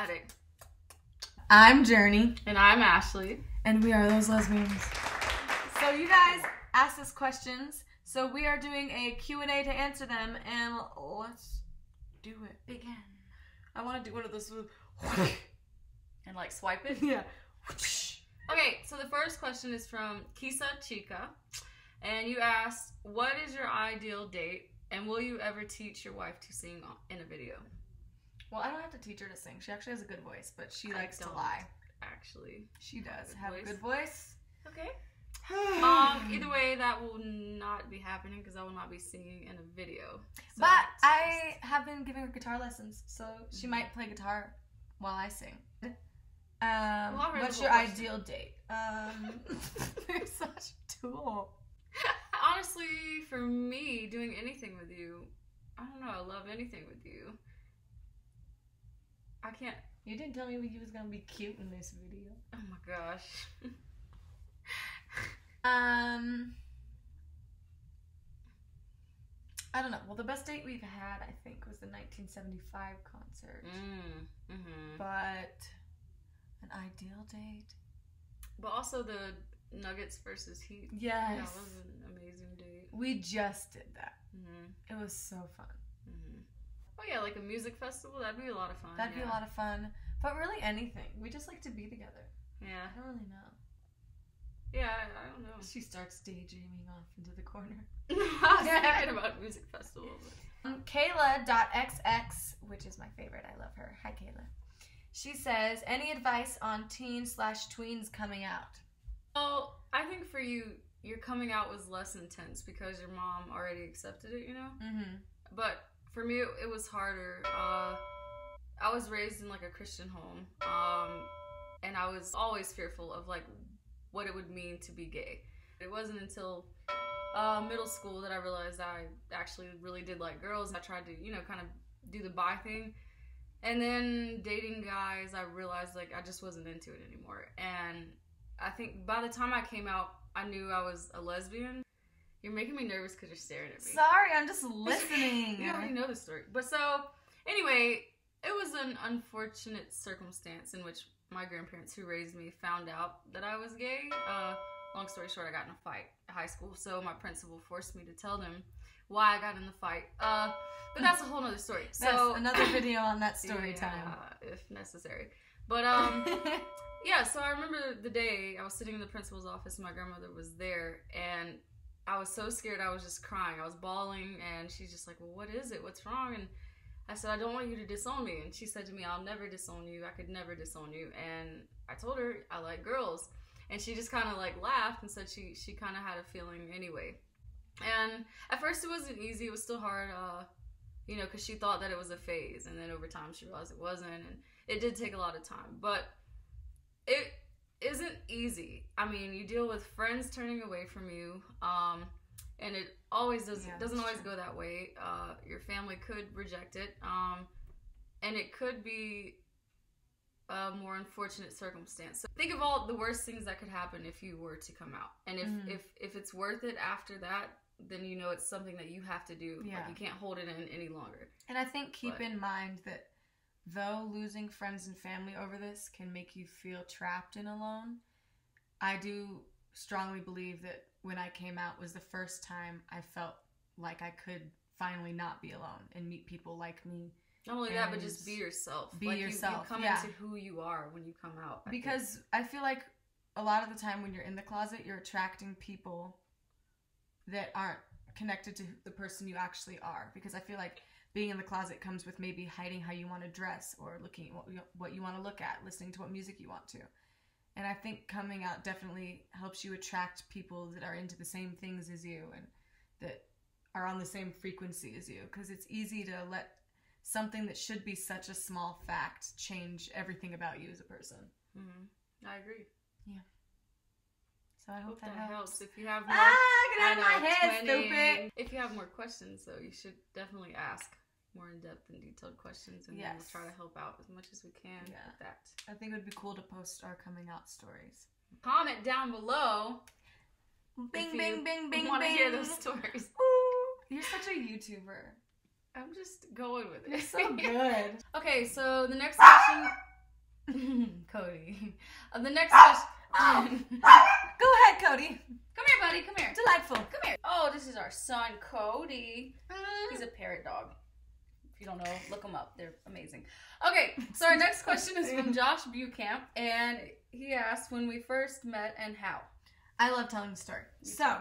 Dramatic. I'm Journey. And I'm Ashley. And we are those lesbians. So you guys asked us questions, so we are doing a Q&A to answer them, and let's do it. Begin. I want to do one of those with... And like swipe it? Yeah. Okay, so the first question is from Kisa Chica. And you asked, what is your ideal date? And will you ever teach your wife to sing in a video? Well, I don't have to teach her to sing. She actually has a good voice, but she likes to lie. Actually, she does have a good voice. Okay. Either way, that will not be happening because I will not be singing in a video. So but I have been giving her guitar lessons, so she might play guitar while I sing. What's your ideal date? You're such a tool. Honestly, for me, doing anything with you, I don't know. I love anything with you. I can't. You didn't tell me you was gonna be cute in this video. Oh my gosh. I don't know. Well, the best date we've had, I think, was the 1975 concert. But an ideal date. But also the Nuggets versus Heat. Yes. That was an amazing date. We just did that. It was so fun. Oh yeah, like a music festival, that'd be a lot of fun. That'd be a lot of fun. But really anything. We just like to be together. Yeah. I don't really know. Yeah, I don't know. She starts daydreaming off into the corner. I was thinking about music festival. Kayla.xx, which is my favorite. I love her. Hi, Kayla. She says, any advice on teen/tweens coming out? Well, I think for you, your coming out was less intense because your mom already accepted it, you know? But for me, it was harder. I was raised in like a Christian home, and I was always fearful of like what it would mean to be gay. It wasn't until middle school that I realized I actually really did like girls. I tried to, you know, kind of do the bi thing. And then dating guys, I realized like I just wasn't into it anymore. And I think by the time I came out, I knew I was a lesbian. You're making me nervous because you're staring at me. Sorry, I'm just listening. You already know the story. But so, anyway, it was an unfortunate circumstance in which my grandparents who raised me found out that I was gay. Long story short, I got in a fight at high school, so my principal forced me to tell them why I got in the fight. But that's a whole nother story. So that's another video on that story time. If necessary. But yeah, so I remember the day I was sitting in the principal's office and my grandmother was there, and I was so scared I was just crying. I was bawling, and she's just like, well, what is it? What's wrong? And I said, I don't want you to disown me. And she said to me, I'll never disown you. I could never disown you. And I told her I like girls. And she just kind of like laughed and said she kind of had a feeling anyway. And at first it wasn't easy. It was still hard, you know, because she thought that it was a phase. And then over time she realized it wasn't. And it did take a lot of time. But it isn't easy. I mean, you deal with friends turning away from you. And it always doesn't always go that way. Your family could reject it. And it could be a more unfortunate circumstance. So think of all the worst things that could happen if you were to come out. And if it's worth it after that, then you know it's something that you have to do. Yeah. Like you can't hold it in any longer. And I think keep in mind that though losing friends and family over this can make you feel trapped and alone, I do strongly believe that when I came out was the first time I felt like I could finally not be alone and meet people like me. Not only that, but just be yourself. Be yourself. You come into who you are when you come out. I feel like a lot of the time when you're in the closet, you're attracting people that aren't connected to the person you actually are. Because I feel like being in the closet comes with maybe hiding how you want to dress or looking at what you want to look at, listening to what music you want to. And I think coming out definitely helps you attract people that are into the same things as you and that are on the same frequency as you. Because it's easy to let something that should be such a small fact change everything about you as a person. I agree. Yeah. So I hope that helps. If you have more, get out of my head, stupid. If you have more questions, though, you should definitely ask more in-depth and detailed questions, and then we'll try to help out as much as we can with that. I think it would be cool to post our coming out stories. Comment down below. Bing, bing, bing, bing, want to hear those stories. Ooh, you're such a YouTuber. I'm just going with it. You're so good. Okay, so the next question Cody. The next question. Go ahead, Cody. Come here, buddy. Come here. Delightful. Come here. Oh, this is our son, Cody. He's a parrot dog. If you don't know, look them up. They're amazing. Okay, so our next question is from Josh Bucamp, and he asked when we first met and how. I love telling the story. So,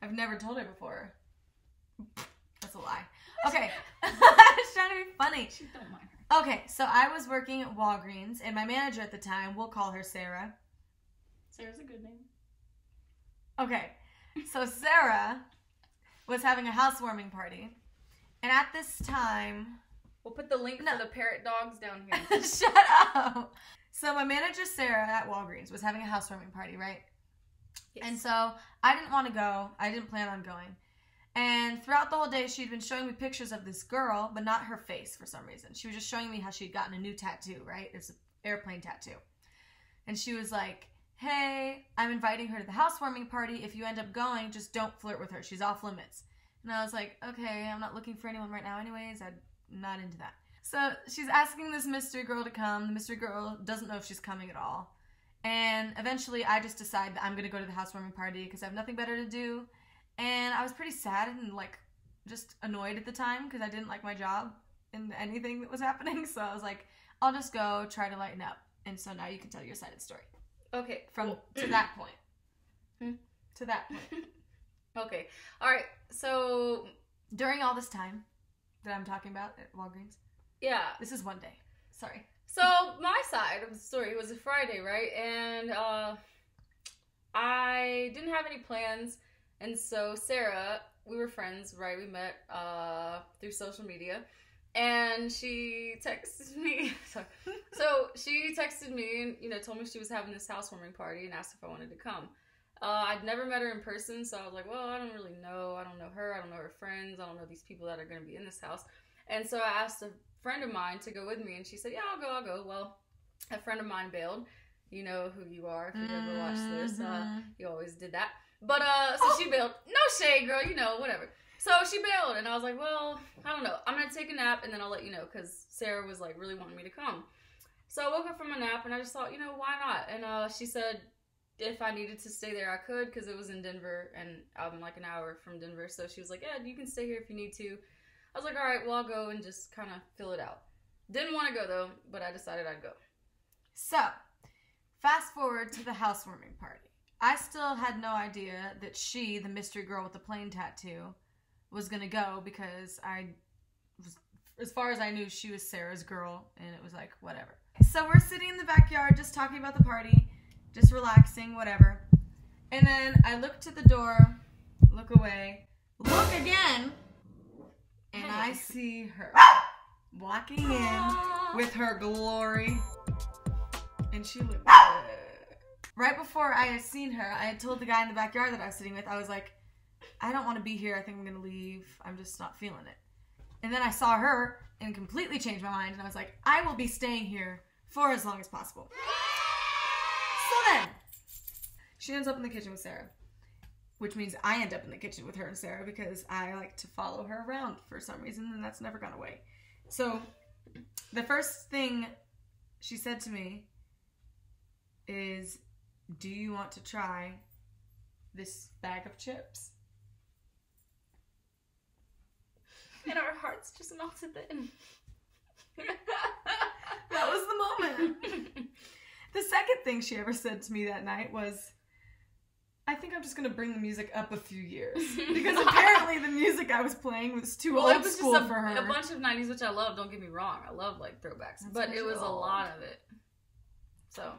I've never told it before. That's a lie. Okay. I was trying to be funny. Don't mind her. Okay, so I was working at Walgreens, and my manager at the time, we'll call her Sarah. Sarah's a good name. Okay, so Sarah was having a housewarming party, and at this time... We'll put the link for the parrot dogs down here. Shut up! So my manager, Sarah, at Walgreens was having a housewarming party, right? Yes. And so I didn't want to go. I didn't plan on going. And throughout the whole day, she'd been showing me pictures of this girl, but not her face for some reason. She was just showing me how she'd gotten a new tattoo, right? It's an airplane tattoo. And she was like, hey, I'm inviting her to the housewarming party. If you end up going, just don't flirt with her. She's off limits. And I was like, okay, I'm not looking for anyone right now anyways. I'm not into that. So she's asking this mystery girl to come. The mystery girl doesn't know if she's coming at all. And eventually I just decide that I'm going to go to the housewarming party because I have nothing better to do. And I was pretty sad and like just annoyed at the time because I didn't like my job in anything that was happening. So I was like, I'll just go try to lighten up. And so now you can tell your side of the story. Okay. To that point. To that point. Okay. All right. So during all this time that I'm talking about at Walgreens. Yeah. This is one day. Sorry. So my side of the story was a Friday, right? And I didn't have any plans. And so Sarah, we were friends, right? We met through social media. And she texted me. Sorry. So she texted me and, told me she was having this housewarming party and asked if I wanted to come. I'd never met her in person, so I was like, well, I don't really know. I don't know her. I don't know her friends. I don't know these people that are going to be in this house. And so I asked a friend of mine to go with me, and she said, yeah, I'll go. Well, a friend of mine bailed. You know who you are if you've ever watched this. You always did that. But, so she bailed. No shade, girl, whatever. So she bailed, and I was like, well, I don't know. I'm going to take a nap, and then I'll let you know, because Sarah was, like, really wanting me to come. So I woke up from a nap, and I just thought, why not? And she said if I needed to stay there, I could, because it was in Denver, and I'm, like, an hour from Denver. So she was like, yeah, you can stay here if you need to. I was like, all right, well, I'll go and just kind of fill it out. Didn't want to go, though, but I decided I'd go. So, fast forward to the housewarming party. I still had no idea that she, the mystery girl with the plane tattoo, was going to go because as far as I knew, she was Sarah's girl, and it was like, whatever. So we're sitting in the backyard just talking about the party, just relaxing, whatever. And then I look to the door, look away, look again, and I see her walking in with her glory. And she looked good. Right before I had seen her, I had told the guy in the backyard that I was sitting with, I was like, I don't want to be here. I think I'm going to leave. I'm just not feeling it. And then I saw her and completely changed my mind. And I was like, I will be staying here for as long as possible. So then, she ends up in the kitchen with Sarah. Which means I end up in the kitchen with her and Sarah because I like to follow her around for some reason. And that's never gone away. So, the first thing she said to me is, do you want to try this bag of chips? And our hearts just melted in. That was the moment. The second thing she ever said to me that night was, I think I'm just going to bring the music up a few years. Because apparently the music I was playing was too old school for her. A bunch of 90s, which I love, don't get me wrong. I love, like, throwbacks. But it was a lot of it. So...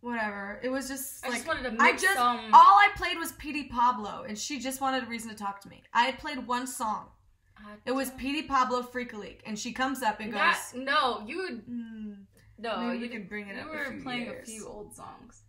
whatever. It was just like... I just wanted to mix all I played was P.D. Pablo, and she just wanted a reason to talk to me. I had played one song. It was P.D. Pablo Freak a Leak, and she comes up and goes... No, you would... No, maybe you could bring it up a few You were playing years. a few old songs.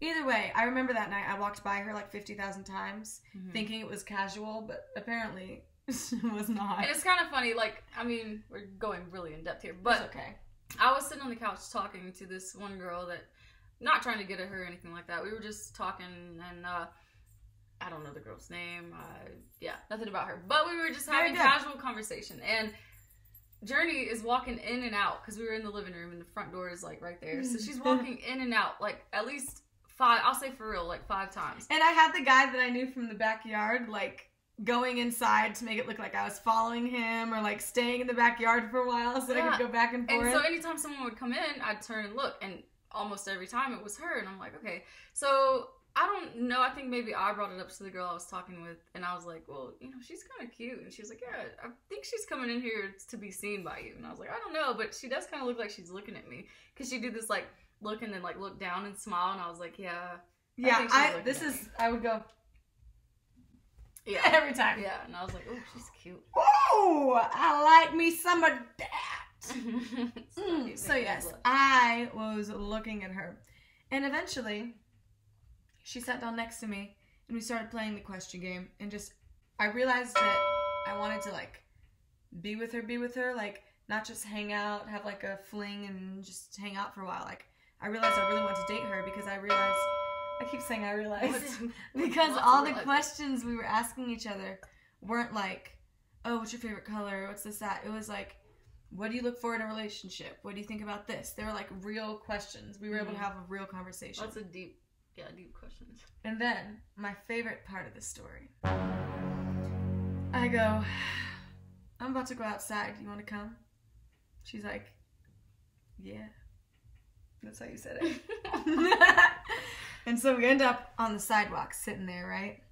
Either way, I remember that night I walked by her like 50,000 times, thinking it was casual, but apparently it was not. And it's kind of funny, like, I mean, we're going really in depth here, but... It's okay. I was sitting on the couch talking to this one girl that... Not trying to get at her or anything like that. We were just talking, and I don't know the girl's name. Yeah, nothing about her. But we were just having casual conversation. And Journey is walking in and out because we were in the living room and the front door is like right there. So she's walking in and out like at least 5, I'll say for real, like 5 times. And I had the guy that I knew from the backyard like going inside to make it look like I was following him or like staying in the backyard for a while so I could go back and forth. And so anytime someone would come in, I'd turn and look, and almost every time it was her, and I'm like, okay. So I don't know, I think maybe I brought it up to the girl I was talking with, and I was like, well, you know, she's kind of cute. And she was like, yeah, I think she's coming in here to be seen by you. And I was like, I don't know, but she does kind of look like she's looking at me, because she did this like look and then like look down and smile, and I was like, yeah. I would go, yeah, every time. Yeah, and I was like, oh, she's cute. Oh, I like me some of that. So yes, I was looking at her, and eventually she sat down next to me and we started playing the question game, and just I realized that I wanted to like be with her, like not just hang out, have like a fling and just hang out for a while. Like I realized I really wanted to date her because I realized because all the questions we were asking each other weren't like, oh, what's your favorite color? What's this, that? It was like, what do you look for in a relationship? What do you think about this? They were like real questions. We were able to have a real conversation. That's a deep questions. And then my favorite part of the story, I go, I'm about to go outside. You want to come? She's like, yeah. That's how you said it. And so we end up on the sidewalk sitting there, right?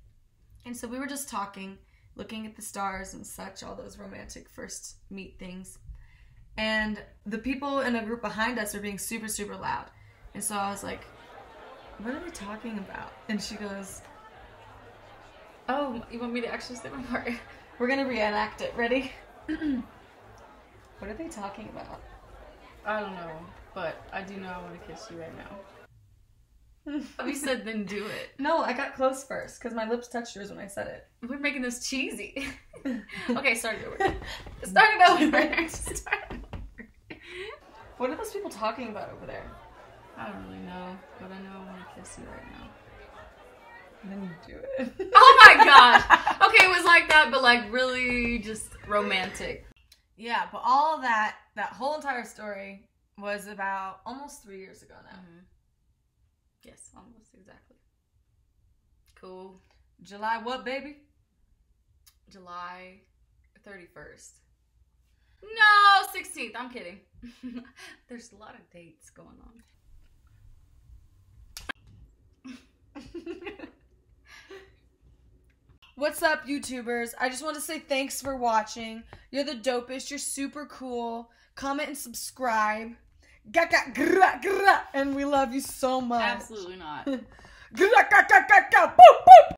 And so we were just talking, looking at the stars and such, all those romantic first meet things. And the people in a group behind us were being super, super loud. And so I was like, what are they talking about? And she goes, oh, you want me to actually say my part? We're going to reenact it. Ready? What are they talking about? I don't know, but I do know I want to kiss you right now. You said then do it. No, I got close first because my lips touched yours when I said it. We're making this cheesy. Okay, start it over. Start it over. What are those people talking about over there? I don't really know, but I know I want to kiss you right now. And then you do it. Oh my gosh. Okay, it was like that, but like really just romantic. Yeah, but all that whole entire story was about almost 3 years ago now. Mm-hmm. Yes, almost exactly. Cool. July what, baby? July 31st. No, 16th. I'm kidding. There's a lot of dates going on. What's up, YouTubers? I just want to say thanks for watching. You're the dopest. You're super cool. Comment and subscribe. And we love you so much. Absolutely not. Boop, boop.